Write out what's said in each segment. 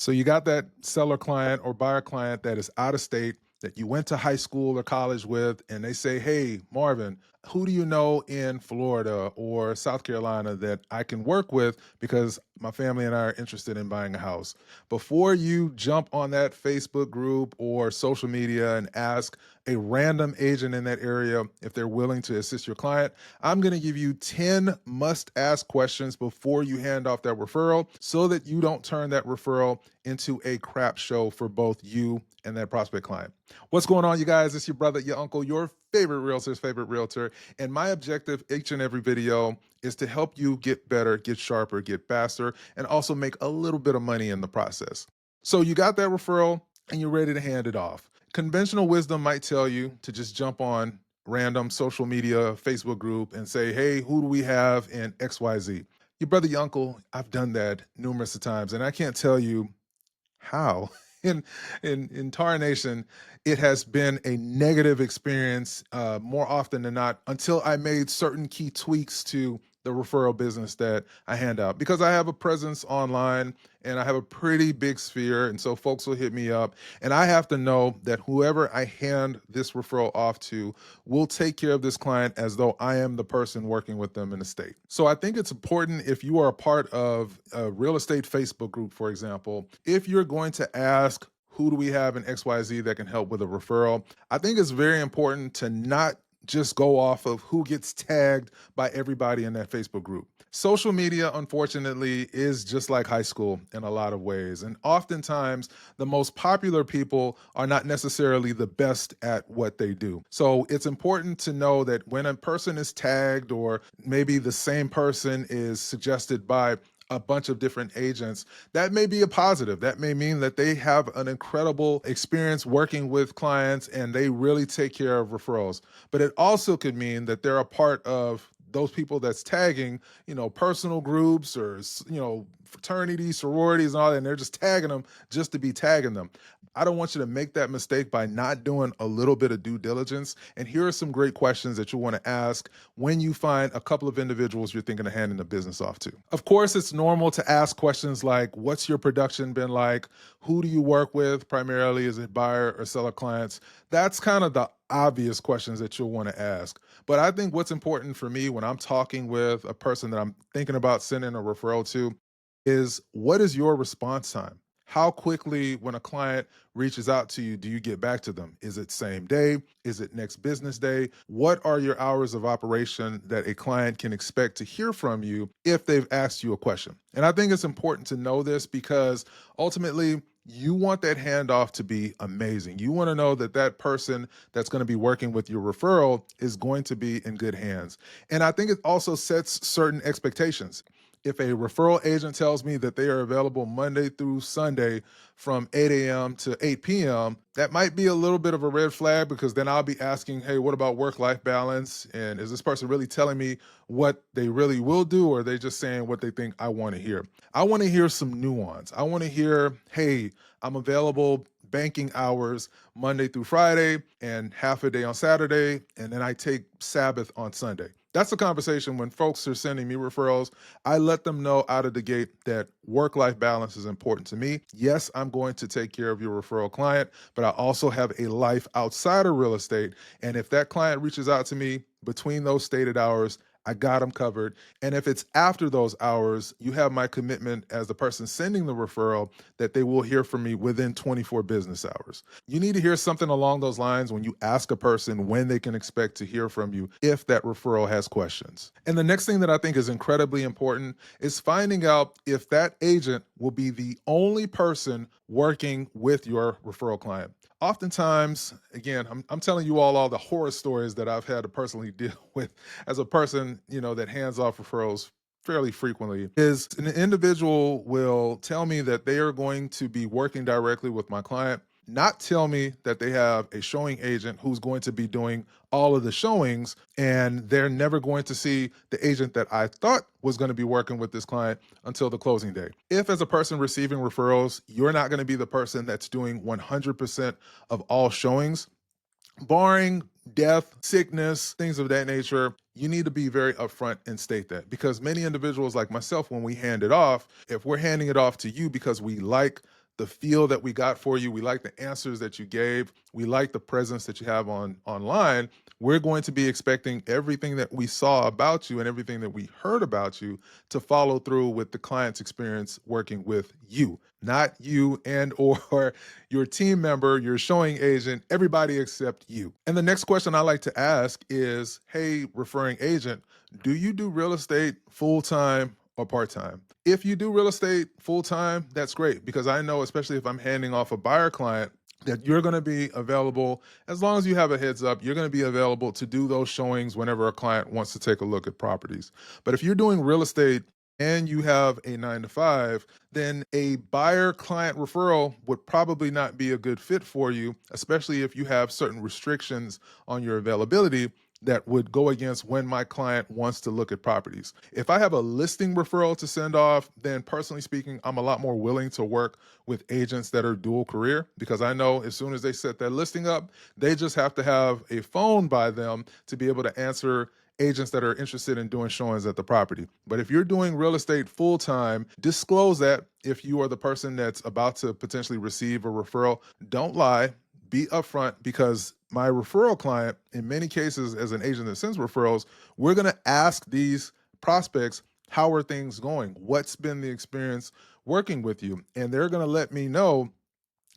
So you got that seller client or buyer client that is out of state that you went to high school or college with, and they say, "Hey, Marvin, who do you know in Florida or South Carolina that I can work with because my family and I are interested in buying a house?" Before you jump on that Facebook group or social media and ask a random agent in that area if they're willing to assist your client, I'm going to give you 10 must ask questions before you hand off that referral so that you don't turn that referral into a crap show for both you and that prospect client. What's going on, you guys? It's your brother, your uncle, your favorite realtor's favorite realtor. And my objective each and every video is to help you get better, get sharper, get faster, and also make a little bit of money in the process. So you got that referral and you're ready to hand it off. Conventional wisdom might tell you to just jump on random social media, Facebook group and say, "Hey, who do we have in XYZ?" Your brother, your uncle, I've done that numerous of times, and I can't tell you how in in tarnation it has been a negative experience more often than not until I made certain key tweaks to the referral business that I hand out because I have a presence online and I have a pretty big sphere, and so folks will hit me up and I have to know that whoever I hand this referral off to will take care of this client as though I am the person working with them in the state. So I think it's important, if you are a part of a real estate Facebook group, for example, if you're going to ask, "Who do we have in XYZ that can help with a referral?" I think it's very important to not just go off of who gets tagged by everybody in that Facebook group. Social media, unfortunately, is just like high school in a lot of ways. And oftentimes, the most popular people are not necessarily the best at what they do. So it's important to know that when a person is tagged, or maybe the same person is suggested by a bunch of different agents, that may be a positive. That may mean that they have an incredible experience working with clients and they really take care of referrals. But it also could mean that they're a part of those people that's tagging, personal groups or, fraternities, sororities, and all that, and they're just tagging them just to be tagging them. I don't want you to make that mistake by not doing a little bit of due diligence. And here are some great questions that you want to ask when you find a couple of individuals you're thinking of handing the business off to. Of course, it's normal to ask questions like, "What's your production been like? Who do you work with primarily? Is it buyer or seller clients?" That's kind of the obvious questions that you'll want to ask. But I think what's important for me when I'm talking with a person that I'm thinking about sending a referral to is, what is your response time? How quickly, when a client reaches out to you, do you get back to them? Is it same day? Is it next business day? What are your hours of operation that a client can expect to hear from you if they've asked you a question? And I think it's important to know this because ultimately, you want that handoff to be amazing. You want to know that that person that's going to be working with your referral is going to be in good hands. And I think it also sets certain expectations. If a referral agent tells me that they are available Monday through Sunday from 8 a.m. to 8 p.m., that might be a little bit of a red flag because then I'll be asking, "Hey, what about work-life balance? And is this person really telling me what they really will do, or are they just saying what they think I want to hear?" I want to hear some nuance. I want to hear, "Hey, I'm available banking hours Monday through Friday and half a day on Saturday, and then I take Sabbath on Sunday." That's the conversation when folks are sending me referrals. I let them know out of the gate that work-life balance is important to me. Yes, I'm going to take care of your referral client, but I also have a life outside of real estate. And if that client reaches out to me between those stated hours, I got them covered. And if it's after those hours, you have my commitment as the person sending the referral that they will hear from me within 24 business hours. You need to hear something along those lines when you ask a person when they can expect to hear from you if that referral has questions. And the next thing that I think is incredibly important is finding out if that agent will be the only person working with your referral client. Oftentimes, again, I'm telling you all the horror stories that I've had to personally deal with as a person, that hands off referrals fairly frequently, is an individual will tell me that they are going to be working directly with my client, not tell me that they have a showing agent who's going to be doing all of the showings, and they're never going to see the agent that I thought was going to be working with this client until the closing day. If, as a person receiving referrals, you're not going to be the person that's doing 100% of all showings, barring death, sickness, things of that nature, you need to be very upfront and state that, because many individuals like myself, when we hand it off, if we're handing it off to you because we like the feel that we got for you, we like the answers that you gave, we like the presence that you have online, we're going to be expecting everything that we saw about you and everything that we heard about you to follow through with the client's experience working with you, not you and or your team member, your showing agent, everybody except you. And the next question I like to ask is, hey, referring agent, do you do real estate full time or part time? If you do real estate full time, that's great because I know, especially if I'm handing off a buyer client, that you're going to be available as long as you have a heads up. You're going to be available to do those showings whenever a client wants to take a look at properties. But if you're doing real estate and you have a 9 to 5, then a buyer client referral would probably not be a good fit for you, especially if you have certain restrictions on your availability that would go against when my client wants to look at properties. If I have a listing referral to send off, then personally speaking, I'm a lot more willing to work with agents that are dual career because I know as soon as they set that listing up, they just have to have a phone by them to be able to answer agents that are interested in doing showings at the property. But if you're doing real estate full time, disclose that if you are the person that's about to potentially receive a referral. Don't lie, be upfront because my referral client, in many cases, as an agent that sends referrals, we're going to ask these prospects, how are things going? What's been the experience working with you? And they're going to let me know,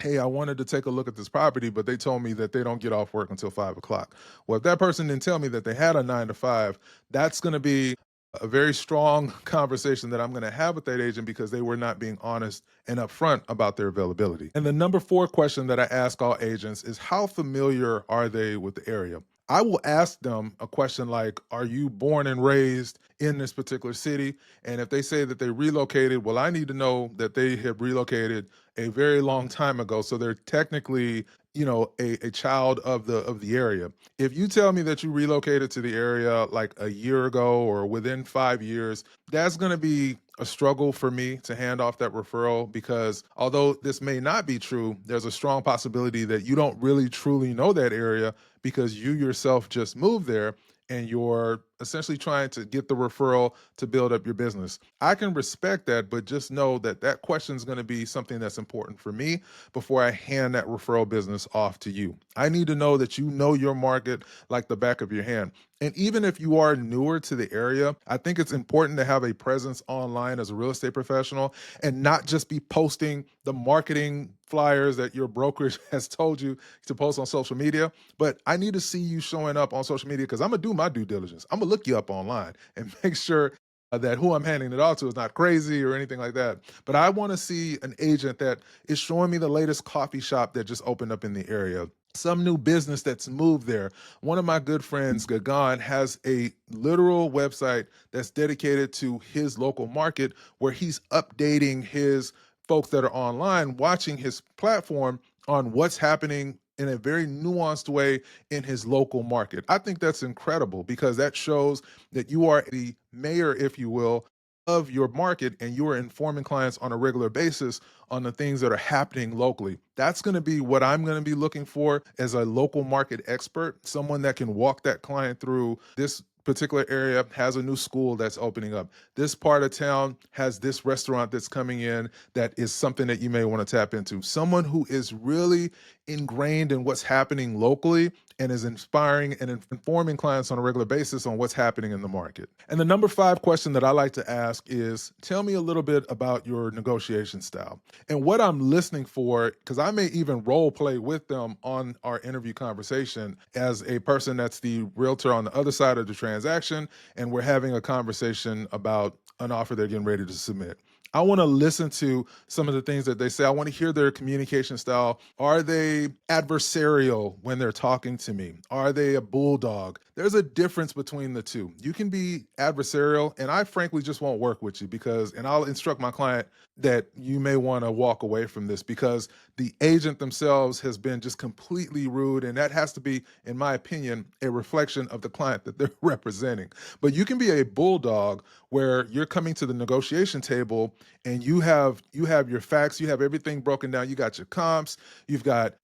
hey, I wanted to take a look at this property, but they told me that they don't get off work until 5 o'clock. Well, if that person didn't tell me that they had a 9 to 5, that's going to be a very strong conversation that I'm going to have with that agent because they were not being honest and upfront about their availability. And the number 4 question that I ask all agents is, how familiar are they with the area? I will ask them a question like, are you born and raised in this particular city? And if they say that they relocated, well, I need to know that they have relocated a very long time ago. So they're technically, a child of the area. If you tell me that you relocated to the area like a year ago or within 5 years, that's going to be a struggle for me to hand off that referral because although this may not be true, there's a strong possibility that you don't really truly know that area because you yourself just moved there and you're essentially trying to get the referral to build up your business. I can respect that, but just know that that question is going to be something that's important for me before I hand that referral business off to you. I need to know that you know your market like the back of your hand. And even if you are newer to the area, I think it's important to have a presence online as a real estate professional and not just be posting the marketing flyers that your brokerage has told you to post on social media. But I need to see you showing up on social media because I'm going to do my due diligence. I'm going to look you up online and make sure that who I'm handing it off to is not crazy or anything like that. But I want to see an agent that is showing me the latest coffee shop that just opened up in the area, some new business that's moved there. One of my good friends, Gagan, has a literal website that's dedicated to his local market where he's updating his folks that are online watching his platform on what's happening in a very nuanced way in his local market. I think that's incredible because that shows that you are the mayor, if you will, of your market and you are informing clients on a regular basis on the things that are happening locally. That's going to be what I'm going to be looking for as a local market expert, someone that can walk that client through this particular area has a new school that's opening up. This part of town has this restaurant that's coming in that is something that you may want to tap into. Someone who is really ingrained in what's happening locally and is inspiring and informing clients on a regular basis on what's happening in the market. And the number 5 question that I like to ask is, tell me a little bit about your negotiation style and what I'm listening for, because I may even role play with them on our interview conversation as a person that's the realtor on the other side of the transaction, and we're having a conversation about an offer they're getting ready to submit. I want to listen to some of the things that they say. I want to hear their communication style. Are they adversarial when they're talking to me? Are they a bulldog? There's a difference between the two. You can be adversarial, and I frankly just won't work with you and I'll instruct my client that you may want to walk away from this because the agent themselves has been just completely rude. And that has to be, in my opinion, a reflection of the client that they're representing. But you can be a bulldog where you're coming to the negotiation table and you have your facts, you have everything broken down, you got your comps, you've got,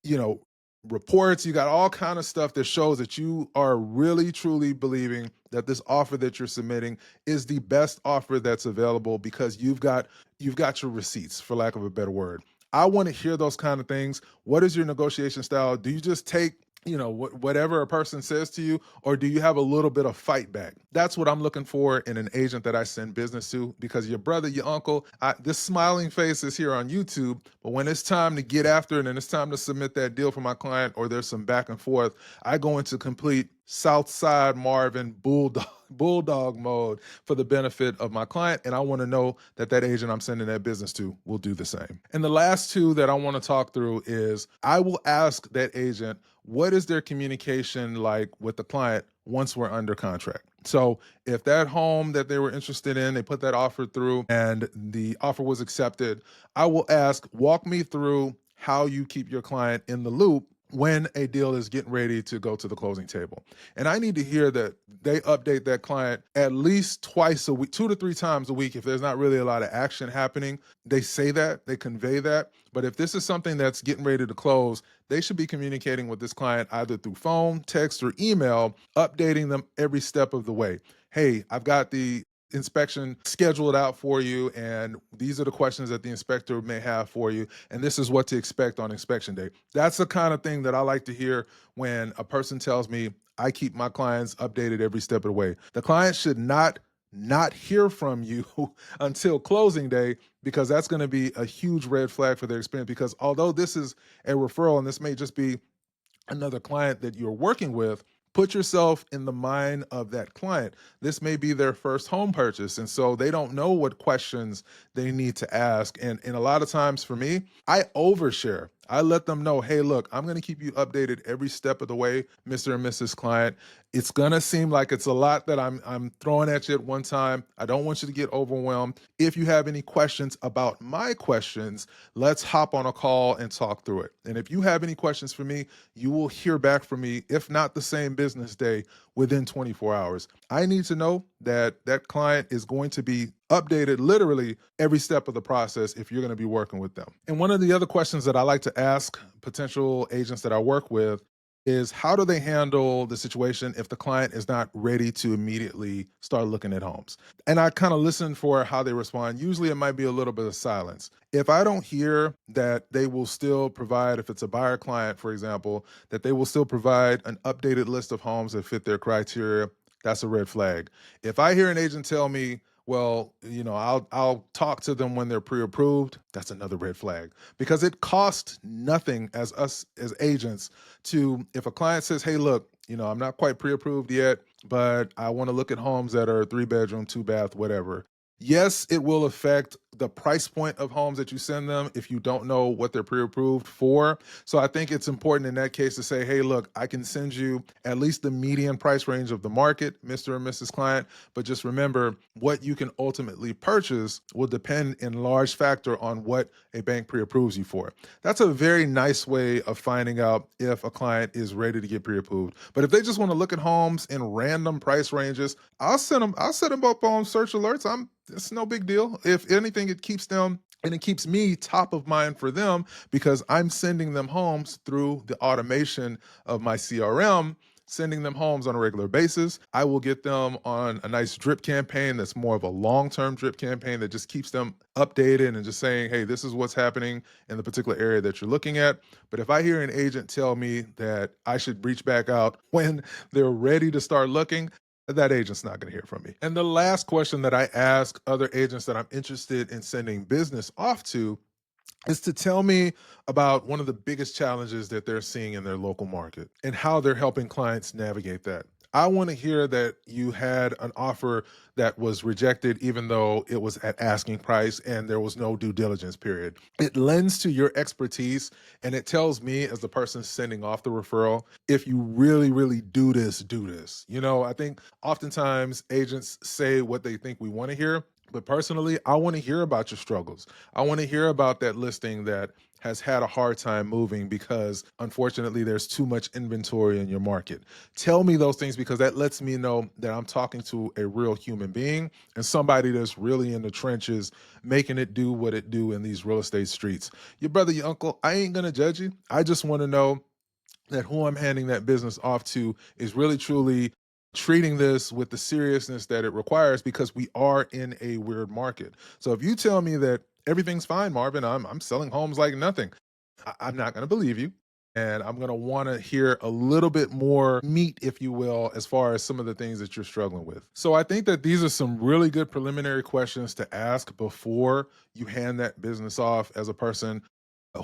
reports, you got all kind of stuff that shows that you are really truly believing that this offer that you're submitting is the best offer that's available because you've got your receipts, for lack of a better word. I want to hear those kind of things. What is your negotiation style? Do you just take whatever a person says to you, or do you have a little bit of fight back? That's what I'm looking for in an agent that I send business to, because your brother, your uncle, this smiling face is here on YouTube, but when it's time to get after it and it's time to submit that deal for my client, or there's some back and forth, I go into complete Southside Marvin bulldog mode for the benefit of my client, and I want to know that that agent I'm sending that business to will do the same. And the last two that I want to talk through is, I will ask that agent, what is their communication like with the client once we're under contract? So if that home that they were interested in, they put that offer through and the offer was accepted, I will ask, walk me through how you keep your client in the loop when a deal is getting ready to go to the closing table. And I need to hear that they update that client at least twice a week, 2 to 3 times a week. If there's not really a lot of action happening, they say that, they convey that. But if this is something that's getting ready to close, they should be communicating with this client either through phone, text, or email, updating them every step of the way. Hey, I've got the inspection scheduled out for you, and these are the questions that the inspector may have for you, and this is what to expect on inspection day. That's the kind of thing that I like to hear when a person tells me I keep my clients updated every step of the way. The client should not hear from you until closing day, because that's going to be a huge red flag for their experience. Because although this is a referral and this may just be another client that you're working with, put yourself in the mind of that client. This may be their first home purchase, and so they don't know what questions they need to ask. And a lot of times for me, I overshare. I let them know, hey, look, I'm going to keep you updated every step of the way, Mr. and Mrs. Client. It's going to seem like it's a lot that I'm throwing at you at one time. I don't want you to get overwhelmed. If you have any questions about my questions, let's hop on a call and talk through it. And if you have any questions for me, you will hear back from me, if not the same business day, within 24 hours. I need to know that that client is going to be updated literally every step of the process if you're going to be working with them. And one of the other questions that I like to ask potential agents that I work with is, how do they handle the situation if the client is not ready to immediately start looking at homes? And I kind of listen for how they respond. Usually it might be a little bit of silence. If I don't hear that they will still provide, if it's a buyer client, for example, that they will still provide an updated list of homes that fit their criteria, that's a red flag. If I hear an agent tell me, well, I'll talk to them when they're pre-approved, that's another red flag, because it costs nothing as us as agents to, if a client says, hey, look, I'm not quite pre-approved yet, but I want to look at homes that are 3 bedroom, 2 bath, whatever. Yes, it will affect the price point of homes that you send them if you don't know what they're pre-approved for. So I think it's important in that case to say, hey, look, I can send you at least the median price range of the market, Mr. and Mrs. Client. But just remember, what you can ultimately purchase will depend in large factor on what a bank pre-approves you for. That's a very nice way of finding out if a client is ready to get pre-approved. But if they just want to look at homes in random price ranges, I'll set them up on search alerts. It's no big deal. If anything, it keeps them and it keeps me top of mind for them, because I'm sending them homes through the automation of my CRM, sending them homes on a regular basis. I will get them on a nice drip campaign that's more of a long-term drip campaign that just keeps them updated and just saying, hey, this is what's happening in the particular area that you're looking at. But if I hear an agent tell me that I should reach back out when they're ready to start looking, that agent's not going to hear from me. And the last question that I ask other agents that I'm interested in sending business off to is to tell me about one of the biggest challenges that they're seeing in their local market and how they're helping clients navigate that. I want to hear that you had an offer that was rejected even though it was at asking price and there was no due diligence period. It lends to your expertise, and it tells me, as the person sending off the referral, if you really, really do this, do this. I think oftentimes agents say what they think we want to hear. But personally, I want to hear about your struggles. I want to hear about that listing that has had a hard time moving because unfortunately there's too much inventory in your market. Tell me those things, because that lets me know that I'm talking to a real human being and somebody that's really in the trenches making it do what it do in these real estate streets. Your brother, your uncle, I ain't going to judge you. I just want to know that who I'm handing that business off to is really truly treating this with the seriousness that it requires, because we are in a weird market. So if you tell me that everything's fine, Marvin. I'm selling homes like nothing. I'm not going to believe you. And I'm going to want to hear a little bit more meat, if you will, as far as some of the things that you're struggling with. So I think that these are some really good preliminary questions to ask before you hand that business off as a person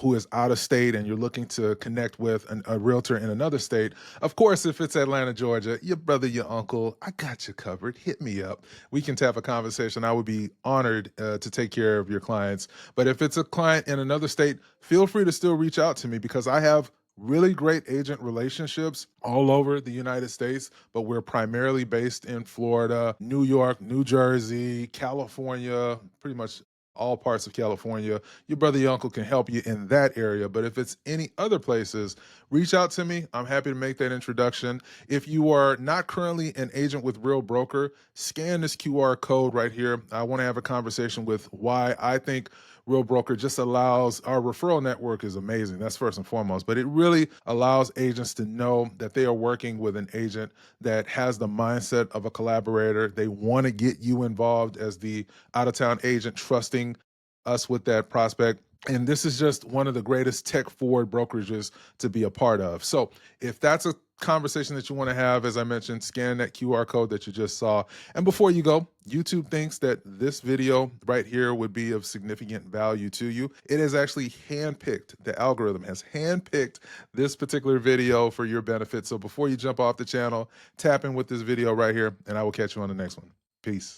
who is out of state and you're looking to connect with a realtor in another state. Of course, if it's Atlanta, Georgia, your brother, your uncle, I got you covered. Hit me up. We can have a conversation. I would be honored to take care of your clients. But if it's a client in another state, feel free to still reach out to me because I have really great agent relationships all over the United States, but we're primarily based in Florida, New York, New Jersey, California, pretty much all parts of California. Your brother, your uncle can help you in that area. But if it's any other places, reach out to me. I'm happy to make that introduction. If you are not currently an agent with Real Broker, scan this QR code right here. I want to have a conversation with why I think Real Broker just allows our referral network is amazing. That's first and foremost, but it really allows agents to know that they are working with an agent that has the mindset of a collaborator. They want to get you involved as the out of town agent, trusting us with that prospect. And this is just one of the greatest tech forward brokerages to be a part of. So if that's a conversation that you want to have, as I mentioned, scan that QR code that you just saw. And before you go, YouTube thinks that this video right here would be of significant value to you. It has actually handpicked, the algorithm has handpicked this particular video for your benefit. So before you jump off the channel, tap in with this video right here, and I will catch you on the next one. Peace.